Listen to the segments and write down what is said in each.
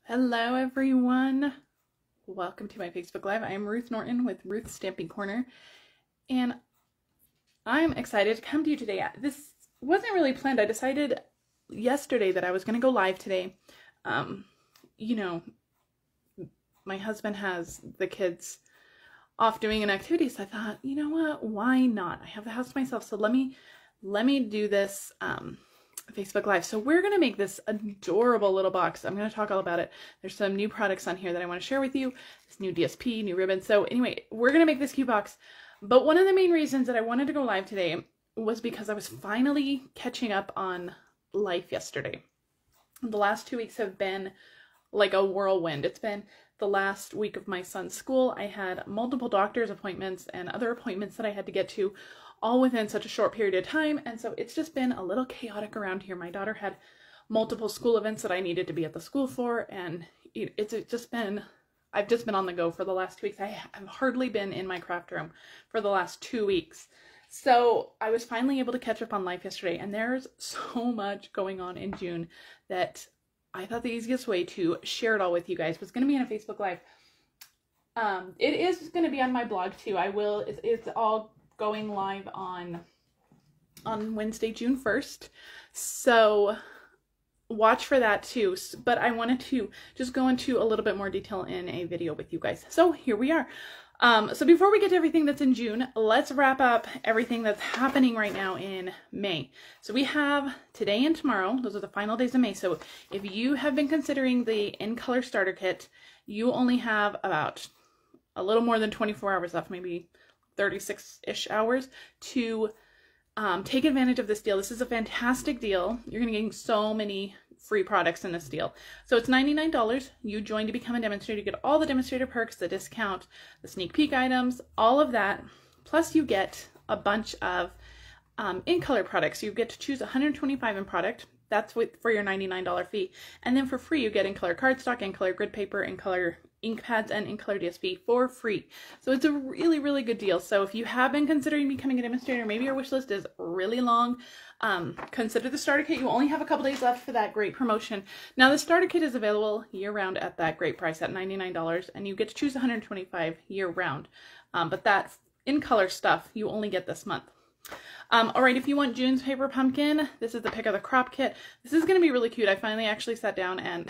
Hello everyone, welcome to my Facebook Live. I am Ruth Norton with Ruth's Stamping Corner, and I'm excited to come to you today. This wasn't really planned. I decided yesterday that I was going to go live today. You know, my husband has the kids off doing an activity, so I thought, you know what, why not? I have the house to myself, so let me do this Facebook Live. So we're going to make this adorable little box. I'm going to talk all about it. There's some new products on here that I want to share with you. This new DSP, new ribbon. So anyway, we're going to make this cute box. But one of the main reasons that I wanted to go live today was because I was finally catching up on life yesterday. The last 2 weeks have been like a whirlwind. It's been the last week of my son's school. I had multiple doctor's appointments and other appointments that I had to get to, all within such a short period of time. And so it's just been a little chaotic around here. My daughter had multiple school events that I needed to be at the school for, and I've just been on the go for the last 2 weeks. I have hardly been in my craft room for the last 2 weeks. So I was finally able to catch up on life yesterday, and there's so much going on in June that I thought the easiest way to share it all with you guys was going to be on a Facebook Live. It is going to be on my blog too. It's all going live on Wednesday, June 1st. So watch for that too. But I wanted to just go into a little bit more detail in a video with you guys. So here we are. So before we get to everything that's in June, let's wrap up everything that's happening right now in May. So we have today and tomorrow. Those are the final days of May. So if you have been considering the In Color Starter Kit, you only have about a little more than 24 hours left, maybe 36-ish hours to take advantage of this deal. This is a fantastic deal. You're going to get so many free products in this deal. So it's $99. You join to become a demonstrator. You get all the demonstrator perks, the discount, the sneak peek items, all of that. Plus you get a bunch of in color products. You get to choose 125 in product. That's for your $99 fee. And then for free, you get in color cardstock, in color grid paper, in color ink pads, and in color DSP for free. So it's a really, really good deal. So if you have been considering becoming a demonstrator, maybe your wish list is really long, consider the starter kit. You only have a couple days left for that great promotion. Now the starter kit is available year round at that great price at $99, and you get to choose 125 year round. But that in color stuff you only get this month. All right, if you want June's Paper Pumpkin, this is the pick of the crop kit. This is going to be really cute. I finally actually sat down and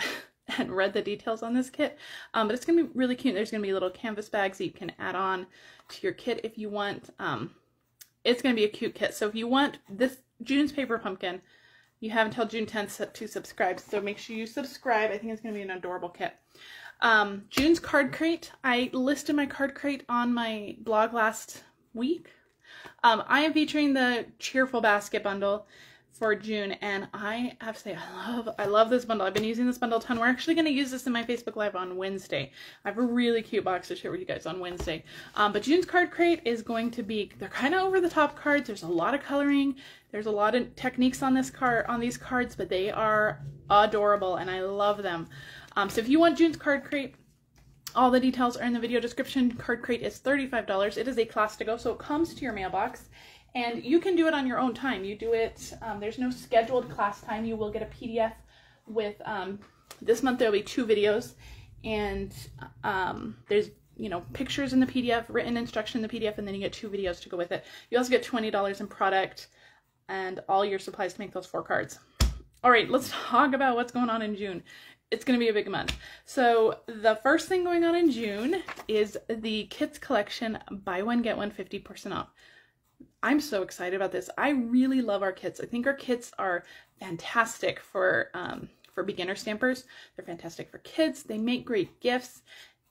read the details on this kit, but it's going to be really cute. There's going to be little canvas bags that you can add on to your kit if you want. It's going to be a cute kit. So if you want this June's Paper Pumpkin, you have until June 10th to subscribe. So make sure you subscribe. I think it's going to be an adorable kit. June's Card Crate. I listed my card crate on my blog last week. I am featuring the Cheerful Basket Bundle for June, and I have to say I love this bundle. I've been using this bundle a ton. We're actually going to use this in my Facebook Live on Wednesday. I have a really cute box to share with you guys on Wednesday. But June's Card Crate is going to be, they're kind of over the top cards. There's a lot of coloring. There's a lot of techniques on these cards, but they are adorable and I love them. So if you want June's Card Crate, all the details are in the video description. Card Crate is $35. It is a class to go, so it comes to your mailbox. And you can do it on your own time. You do it, there's no scheduled class time. You will get a PDF with, this month there'll be 2 videos. And there's, you know, pictures in the PDF, written instruction in the PDF, and then you get 2 videos to go with it. You also get $20 in product and all your supplies to make those 4 cards. All right, let's talk about what's going on in June. It's going to be a big month. So the first thing going on in June is the Kits Collection, buy one, get one, 50% off. I'm so excited about this. I really love our kits. I think our kits are fantastic for beginner stampers. They're fantastic for kids. They make great gifts.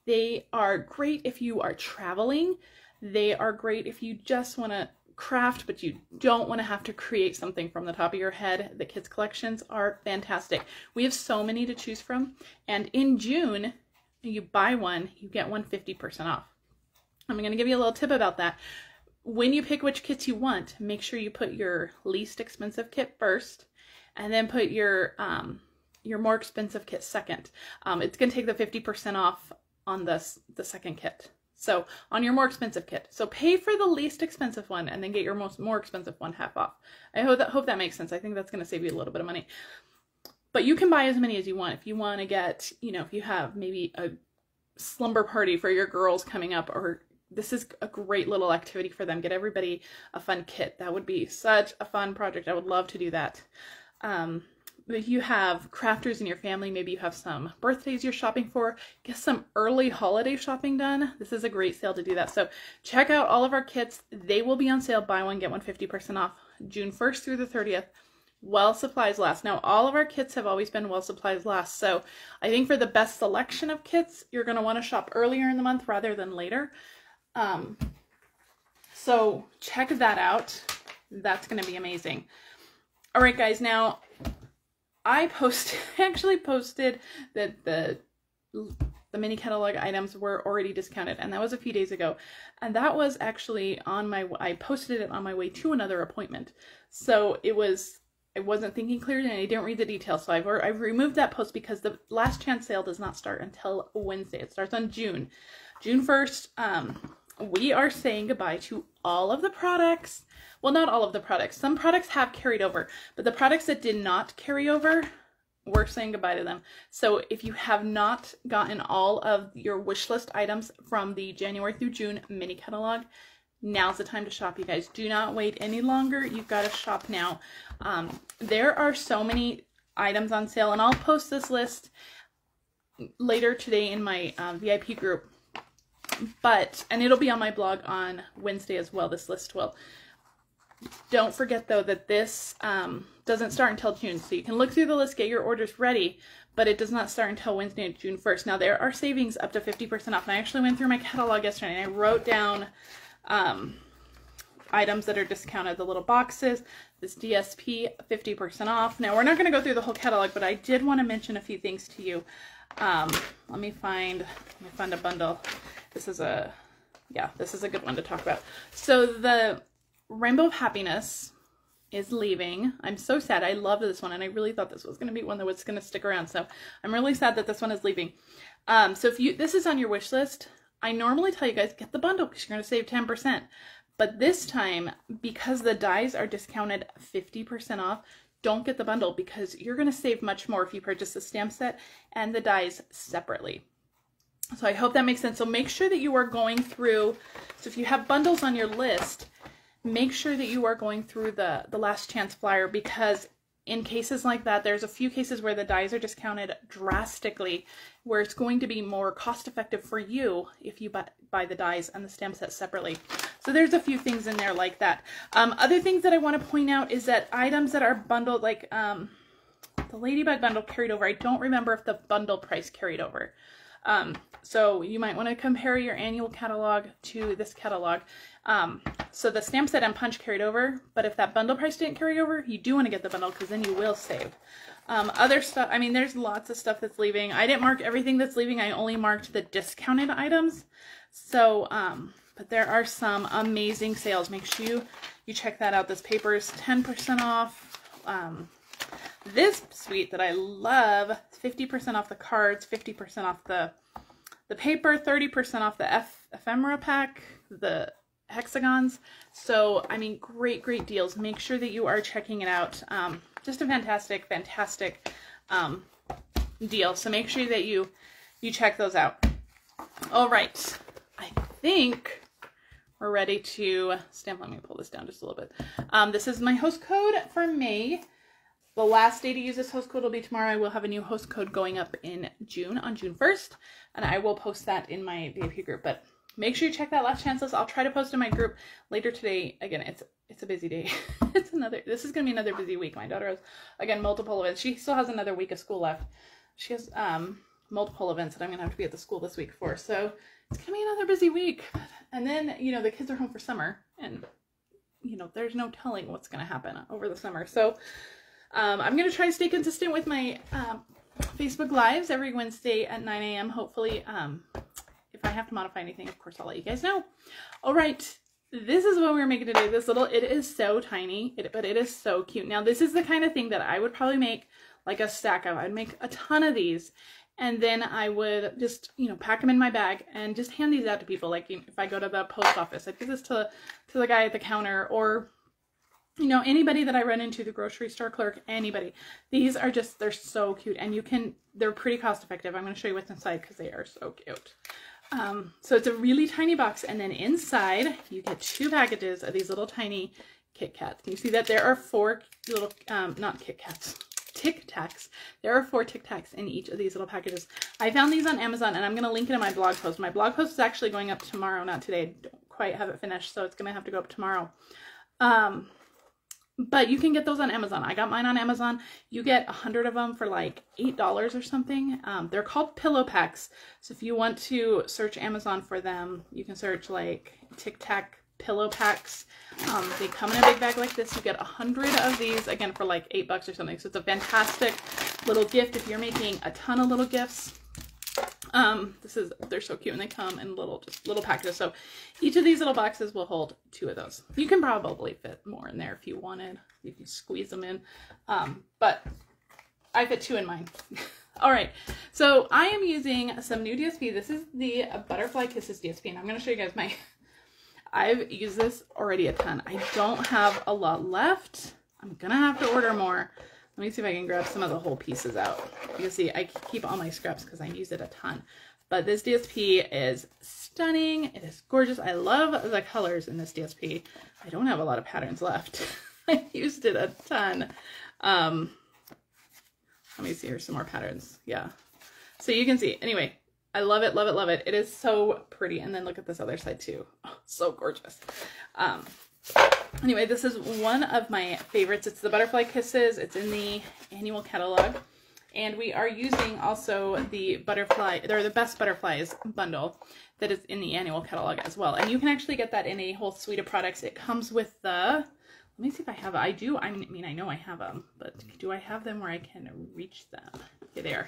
They are great if you are traveling. They are great if you just want to craft, but you don't want to have to create something from the top of your head. The kits collections are fantastic. We have so many to choose from. And in June, you buy one, you get one 50% off. I'm going to give you a little tip about that. When you pick which kits you want, make sure you put your least expensive kit first, and then put your more expensive kit second. It's going to take the 50% off on the second kit. So on your more expensive kit. So pay for the least expensive one and then get your more expensive one half off. I hope that makes sense. I think that's going to save you a little bit of money. but you can buy as many as you want. If you want to get, you know, if you have maybe a slumber party for your girls coming up, or this is a great little activity for them. Get everybody a fun kit. That would be such a fun project. I would love to do that. If you have crafters in your family, maybe you have some birthdays you're shopping for, get some early holiday shopping done. This is a great sale to do that. So check out all of our kits. They will be on sale. Buy one, get one 50% off June 1st through the 30th. While supplies last. Now, all of our kits have always been while supplies last. So I think for the best selection of kits, you're going to want to shop earlier in the month rather than later. So check that out. That's going to be amazing. All right, guys. Now, I actually posted that the mini catalog items were already discounted, and that was a few days ago. And that was actually I posted it on my way to another appointment. So I wasn't thinking clearly and I didn't read the details. So I've removed that post because the last chance sale does not start until Wednesday. It starts on June 1st. We are saying goodbye to all of the products. Well, not all of the products. Some products have carried over, but the products that did not carry over, we're saying goodbye to them. So if you have not gotten all of your wish list items from the January through June mini catalog, now's the time to shop, you guys. Do not wait any longer. You've got to shop now. There are so many items on sale, and I'll post this list later today in my VIP group. And it'll be on my blog on Wednesday as well, this list will. Don't forget, though, that this doesn't start until June. So you can look through the list, get your orders ready, but it does not start until Wednesday, June 1st. Now, there are savings up to 50% off. And I actually went through my catalog yesterday, and I wrote down items that are discounted, the little boxes, this DSP, 50% off. Now, we're not going to go through the whole catalog, but I did want to mention a few things to you. Let me find a bundle. This is a good one to talk about. So the Rainbow of Happiness is leaving. I'm so sad. I loved this one, and I really thought this was going to be one that was going to stick around. So I'm really sad that this one is leaving. So if this is on your wish list, I normally tell you guys, get the bundle because you're going to save 10%. But this time, because the dies are discounted 50% off, don't get the bundle because you're going to save much more if you purchase the stamp set and the dies separately. So I hope that makes sense. So make sure that you are going through, so if you have bundles on your list, make sure that you are going through the last chance flyer, because in cases like that, there's a few cases where the dies are discounted drastically, where it's going to be more cost effective for you if you buy the dies and the stamp set separately. So there's a few things in there like that. Other things that I want to point out is that items that are bundled, like the Ladybug bundle carried over. I don't remember if the bundle price carried over. So you might want to compare your annual catalog to this catalog. So the stamp set and punch carried over, but if that bundle price didn't carry over, you do want to get the bundle because then you will save. Other stuff, I mean, there's lots of stuff that's leaving. I didn't mark everything that's leaving. I only marked the discounted items. So, but there are some amazing sales. Make sure you check that out. This paper is 10% off. This suite that I love, 50% off the cards, 50% off the paper, 30% off the ephemera pack, the hexagons. So, I mean, great deals. Make sure that you are checking it out. Just a fantastic deal. So make sure that you check those out. All right. I think we're ready to stamp. Let me pull this down just a little bit. This is my host code for May. The last day to use this host code will be tomorrow. I will have a new host code going up in June, on June 1st, and I will post that in my VIP group. But make sure you check that last chance list. I'll try to post in my group later today. Again, it's a busy day. This is going to be another busy week. My daughter has, again, multiple events. She still has another week of school left. She has multiple events that I'm going to have to be at the school this week for. So it's going to be another busy week. And then, you know, the kids are home for summer, and, you know, there's no telling what's going to happen over the summer. So I'm going to try to stay consistent with my Facebook Lives every Wednesday at 9 a.m. Hopefully, if I have to modify anything, of course, I'll let you guys know. All right. This is what we're making today. It is so tiny, but it is so cute. Now, this is the kind of thing that I would probably make like a stack of. I'd make a ton of these, and then I would just, you know, pack them in my bag and just hand these out to people. Like, you know, if I go to the post office, I'd give this to the guy at the counter, or you know, anybody that I run into, the grocery store clerk, anybody. These are just, they're so cute, and they're pretty cost effective. I'm going to show you what's inside because they are so cute. So it's a really tiny box, and then inside you get 2 packages of these little tiny Kit Kats. You see that there are 4 little, not Kit Kats, Tic Tacs. There are 4 Tic Tacs in each of these little packages. I found these on Amazon, and I'm going to link it in my blog post. My blog post is actually going up tomorrow, not today. I don't quite have it finished, so it's going to have to go up tomorrow. But you can get those on Amazon. I got mine on Amazon. You get 100 of them for like $8 or something. They're called pillow packs. So if you want to search Amazon for them, you can search like Tic Tac pillow packs. They come in a big bag like this. You get 100 of these, again, for like $8 or something. So it's a fantastic little gift if you're making a ton of little gifts. They're so cute, and they come in little packages. So each of these little boxes will hold 2 of those. You can probably fit more in there if you wanted. You can squeeze them in. But I fit 2 in mine. All right. So I am using some new DSP. This is the Butterfly Kisses DSP, and I'm going to show you guys I've used this already a ton. I don't have a lot left. I'm going to have to order more. Let me see if I can grab some of the whole pieces out. You can see I keep all my scraps because I use it a ton. But this DSP is stunning. It is gorgeous. I love the colors in this DSP. I don't have a lot of patterns left. I used it a ton. Let me see, here's some more patterns. Yeah. So you can see. Anyway, I love it, love it, love it. It is so pretty. And then look at this other side too. Oh, so gorgeous. Anyway, this is one of my favorites. It's the Butterfly Kisses. It's in the annual catalog. And we are using also the butterfly, they're the Best Butterflies bundle that is in the annual catalog as well. And you can actually get that in a whole suite of products. It comes with the, let me see if I have it. I do. I mean, I know I have them, but do I have them where I can reach them? Okay, they are.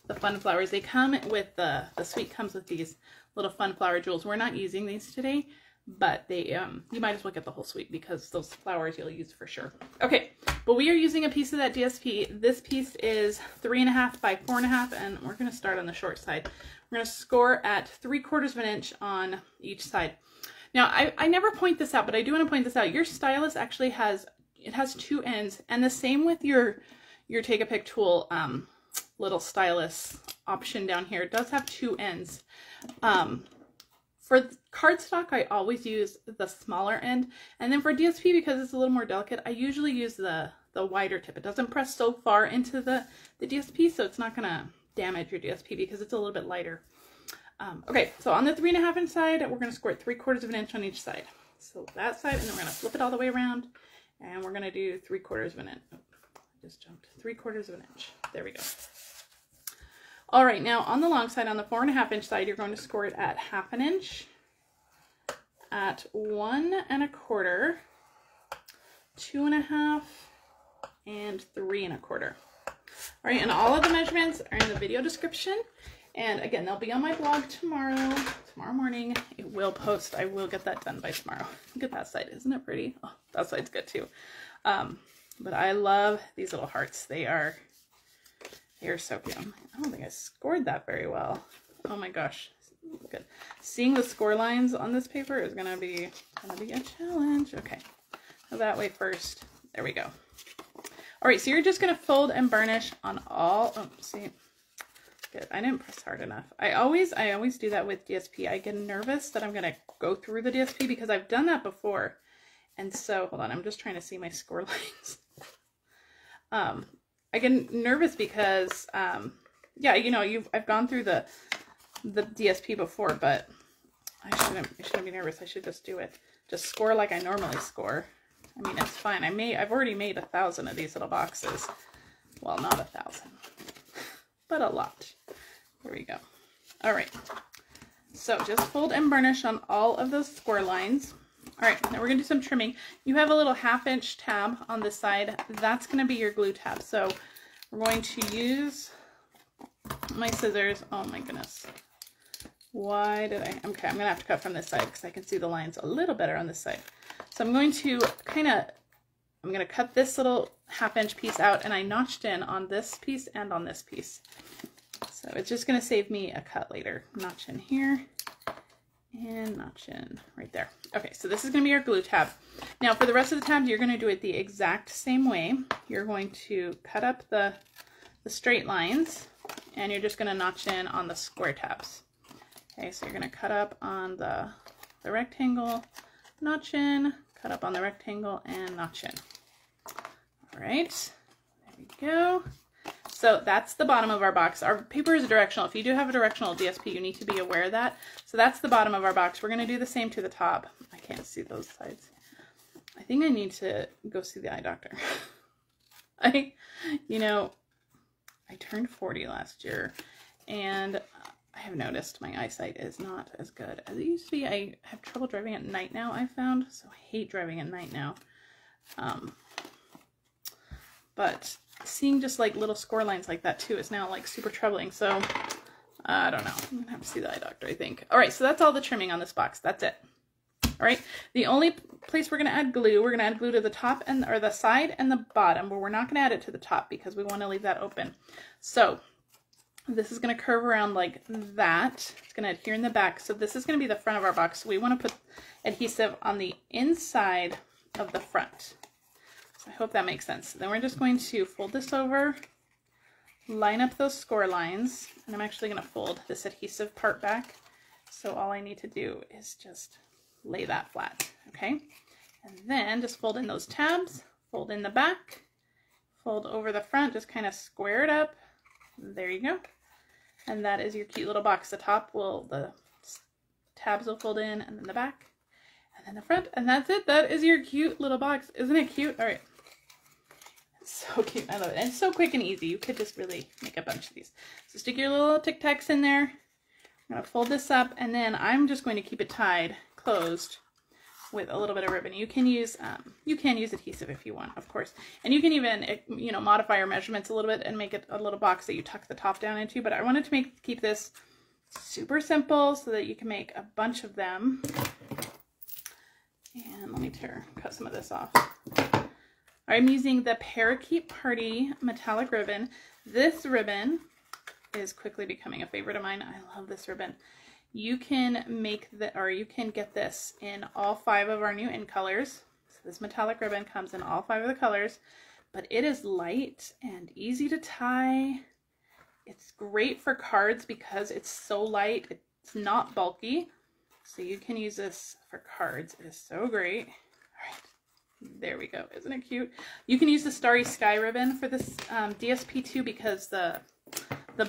The fun flowers. They come with the suite comes with these little fun flower jewels. We're not using these today, but they you might as well get the whole suite because those flowers you'll use for sure. Okay, but we are using a piece of that DSP. This piece is 3.5 by 4.5, and we're going to start on the short side. We're going to score at 3/4 of an inch on each side. Now, I never point this out, but I do want to point this out. Your stylus actually has 2 ends, and the same with your Take a Pick tool little stylus option down here. It does have 2 ends. For cardstock, I always use the smaller end, and then for DSP, because it's a little more delicate, I usually use the wider tip. It doesn't press so far into the DSP, so it's not gonna damage your DSP because it's a little bit lighter. Okay, so on the 3.5 inch side, we're gonna score 3/4 of an inch on each side. So that side, and then we're gonna flip it all the way around, and we're gonna do 3/4 of an inch. Oh, I just jumped. 3/4 of an inch. There we go. All right, now on the long side, on the 4.5 inch side, you're going to score it at 1/2 inch, at 1 1/4, 2 1/2, and 3 1/4. All right, and all of the measurements are in the video description. And again, they'll be on my blog tomorrow morning. It will post. I will get that done by tomorrow. Look at that side. Isn't it pretty? Oh, that side's good too. But I love these little hearts. They are so cute. I don't think I scored that very well. Oh my gosh. Good. Seeing the score lines on this paper is gonna be a challenge. Okay. That way first. There we go. All right, so you're just gonna fold and burnish on all. Oh, see. Good. I didn't press hard enough. I always do that with DSP. I get nervous that I'm gonna go through the DSP because I've done that before. And so, hold on, I'm just trying to see my score lines. I get nervous because, yeah, you know, I've gone through the DSP before, but I shouldn't be nervous. I should just do it. Just score like I normally score. I mean, it's fine. I've already made 1,000 of these little boxes. Well, not 1,000, but a lot. There we go. All right. So just fold and burnish on all of those score lines. All right, now we're gonna do some trimming. You have a little 1/2 inch tab on this side. That's gonna be your glue tab. So we're going to use my scissors. Oh my goodness. Why did I? Okay, I'm gonna have to cut from this side because I can see the lines a little better on this side. So I'm going to I'm gonna cut this little 1/2 inch piece out, and I notched in on this piece and on this piece. So it's just gonna save me a cut later. Notch in here and notch in right there. Okay, so this is going to be our glue tab. Now for the rest of the tabs, you're going to do it the exact same way. You're going to cut up the straight lines, and you're just going to notch in on the square tabs. Okay, so you're going to cut up on the rectangle, notch in, cut up on the rectangle, and notch in. All right, there we go. So that's the bottom of our box. Our paper is directional. If you do have a directional DSP, you need to be aware of that. So that's the bottom of our box. We're going to do the same to the top. I can't see those sides. I think I need to go see the eye doctor. You know, I turned 40 last year, and I have noticed my eyesight is not as good as it used to be. I have trouble driving at night now, I found, so I hate driving at night now. But seeing just like little score lines like that too is now like super troubling. So I don't know. I'm gonna have to see the eye doctor, I think. All right, so that's all the trimming on this box. That's it. All right. The only place we're gonna add glue, we're gonna add glue to the top or the side and the bottom, but we're not gonna add it to the top because we want to leave that open. So this is gonna curve around like that. It's gonna adhere in the back. So this is gonna be the front of our box. So we want to put adhesive on the inside of the front. I hope that makes sense. Then we're just going to fold this over, line up those score lines, and I'm actually going to fold this adhesive part back. So all I need to do is just lay that flat, okay? And then just fold in those tabs, fold in the back, fold over the front, just kind of square it up. There you go. And that is your cute little box. The top the tabs will fold in, and then the back, and then the front, and that's it. That is your cute little box. Isn't it cute? All right. So cute. I love it. And it's so quick and easy. You could just really make a bunch of these. So stick your little Tic Tacs in there. I'm going to fold this up, and then I'm just going to keep it tied closed with a little bit of ribbon. You can use adhesive if you want, of course. And you can even, you know, modify your measurements a little bit and make it a little box that you tuck the top down into. But I wanted to keep this super simple so that you can make a bunch of them. And let me cut some of this off. I'm using the Parakeet Party metallic ribbon. This ribbon is quickly becoming a favorite of mine. I love this ribbon. You can you can get this in all 5 of our new in colors. So this metallic ribbon comes in all 5 of the colors, but it is light and easy to tie. It's great for cards because it's so light. It's not bulky. So you can use this for cards. It is so great. All right, there we go. Isn't it cute? You can use the Starry Sky ribbon for this DSP too, because the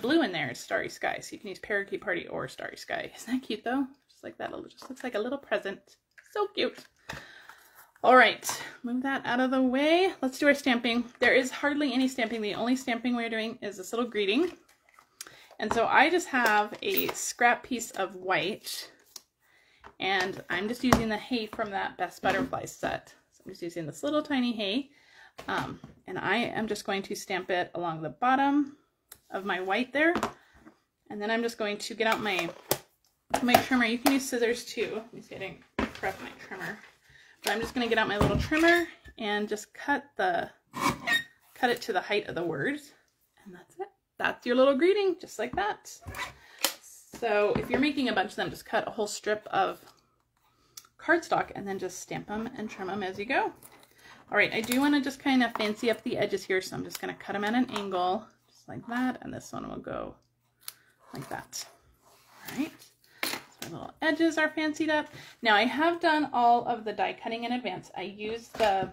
blue in there is Starry Sky. So you can use Parakeet Party or Starry Sky. Isn't that cute though? Just like that. It just looks like a little present. So cute. All right, move that out of the way. Let's do our stamping. There is hardly any stamping. The only stamping we're doing is this little greeting. And so I just have a scrap piece of white, and I'm just using the hay from that Best Butterfly set. So I'm just using this little tiny hay, and I am just going to stamp it along the bottom of my white there. And then I'm just going to get out my trimmer. You can use scissors too. I'm just getting prep my trimmer. But I'm just going to get out my little trimmer and just cut it to the height of the words, and that's it. That's your little greeting, just like that. So if you're making a bunch of them, just cut a whole strip of cardstock and then just stamp them and trim them as you go. All right, I do want to just kind of fancy up the edges here, so I'm just going to cut them at an angle, just like that, and this one will go like that. All right, so my little edges are fancied up. Now I have done all of the die cutting in advance. I used the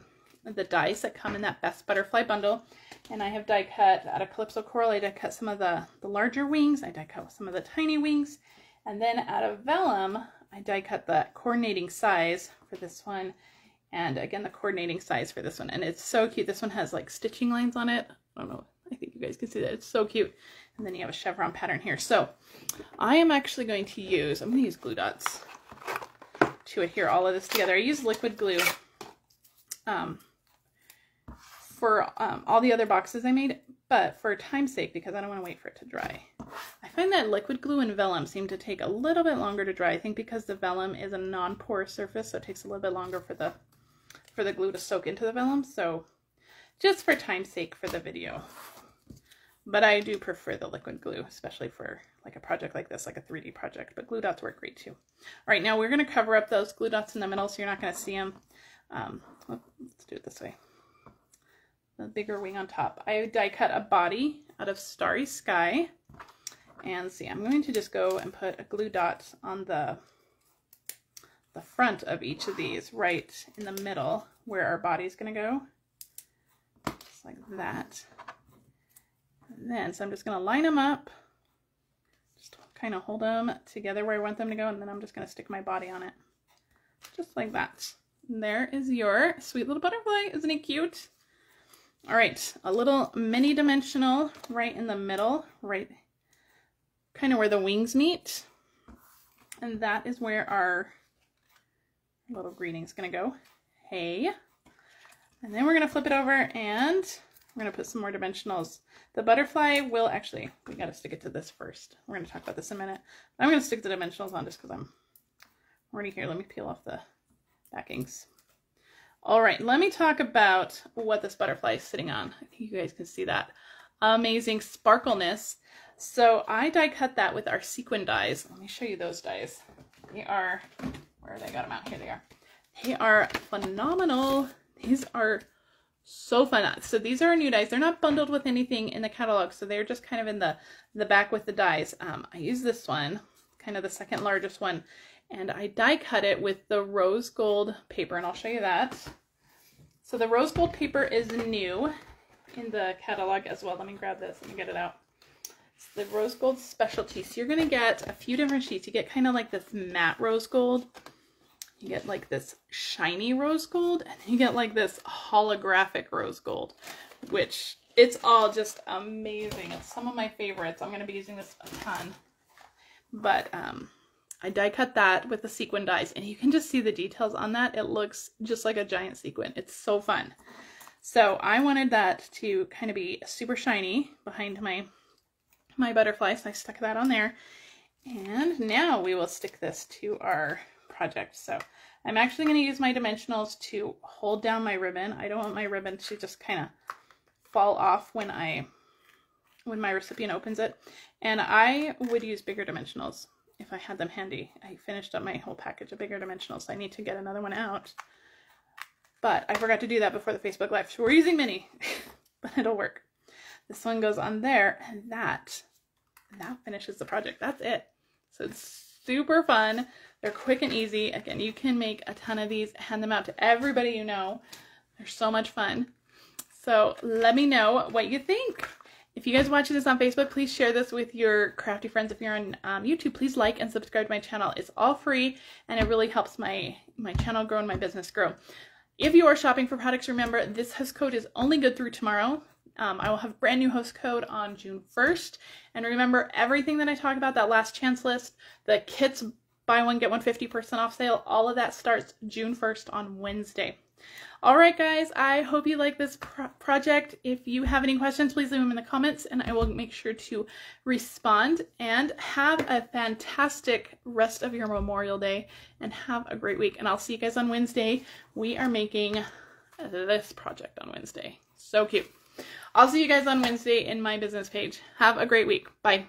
dies that come in that Best Butterfly bundle, and I have die cut out of Calypso Coral. I die cut some of the larger wings. I die cut some of the tiny wings, and then out of vellum, I die cut the coordinating size for this one, and again the coordinating size for this one. And it's so cute. This one has like stitching lines on it. I don't know. I think you guys can see that. It's so cute. And then you have a chevron pattern here. So I am actually going to use, I'm going to use glue dots to adhere all of this together. I use liquid glue for all the other boxes I made, but for time's sake, because I don't want to wait for it to dry, I find that liquid glue and vellum seem to take a little bit longer to dry. I think because the vellum is a non-porous surface, so it takes a little bit longer for the glue to soak into the vellum. So just for time's sake for the video, but I do prefer the liquid glue, especially for like a project like this, like a 3D project, but glue dots work great too. All right, now we're going to cover up those glue dots in the middle so you're not going to see them. Let's do it this way. The bigger wing on top. I die cut a body out of Starry Sky. And see, I'm going to just go and put a glue dot on the front of each of these, right in the middle where our body's going to go. Just like that. And then, so I'm just going to line them up. Just kind of hold them together where I want them to go, and then I'm just going to stick my body on it. Just like that. And there is your sweet little butterfly. Isn't it cute? All right, a little mini dimensional right in the middle, right kind of where the wings meet. And that is where our little greeting's gonna go. Hey. And then we're gonna flip it over and we're gonna put some more dimensionals. The butterfly will actually, we gotta stick it to this first. We're gonna talk about this in a minute. I'm gonna stick the dimensionals on just because I'm already here. Let me peel off the backings. All right, let me talk about what this butterfly is sitting on. I think you guys can see that amazing sparkleness. So I die cut that with our Sequin Dies. Let me show you those dies. They are, where did I got them out? Here they are. They are phenomenal. These are so fun. So these are our new dies. They're not bundled with anything in the catalog, so they're just kind of in the back with the dies. I use this one, kind of the second largest one. And I die cut it with the rose gold paper, and I'll show you that. So the rose gold paper is new in the catalog as well. Let me grab this, let me get it out. It's the rose gold specialty. So you're gonna get a few different sheets. You get kind of like this matte rose gold. You get like this shiny rose gold, and then you get like this holographic rose gold, which it's all just amazing. It's some of my favorites. I'm gonna be using this a ton. But I die cut that with the Sequin Dies, and you can just see the details on that. It looks just like a giant sequin. It's so fun. So I wanted that to kind of be super shiny behind my butterfly, so I stuck that on there. And now we will stick this to our project. So I'm actually going to use my dimensionals to hold down my ribbon. I don't want my ribbon to just kind of fall off when my recipient opens it. And I would use bigger dimensionals if I had them handy. I finished up my whole package of bigger dimensionals, so I need to get another one out. But I forgot to do that before the Facebook Live, so we're using mini, but it'll work. This one goes on there, and that finishes the project. That's it. So it's super fun. They're quick and easy. Again, you can make a ton of these, hand them out to everybody you know. They're so much fun. So let me know what you think. If you guys watching this on Facebook, please share this with your crafty friends. If you're on YouTube, please like and subscribe to my channel. It's all free, and it really helps my channel grow and my business grow. If you are shopping for products, remember this host code is only good through tomorrow. I will have brand new host code on June 1st. And remember, everything that I talk about, that last chance list, the kits buy one, get one 50% off sale, all of that starts June 1st on Wednesday. All right, guys, I hope you like this project. If you have any questions, please leave them in the comments, and I will make sure to respond. And have a fantastic rest of your Memorial Day, and have a great week. And I'll see you guys on Wednesday. We are making this project on Wednesday. So cute. I'll see you guys on Wednesday in my business page. Have a great week. Bye.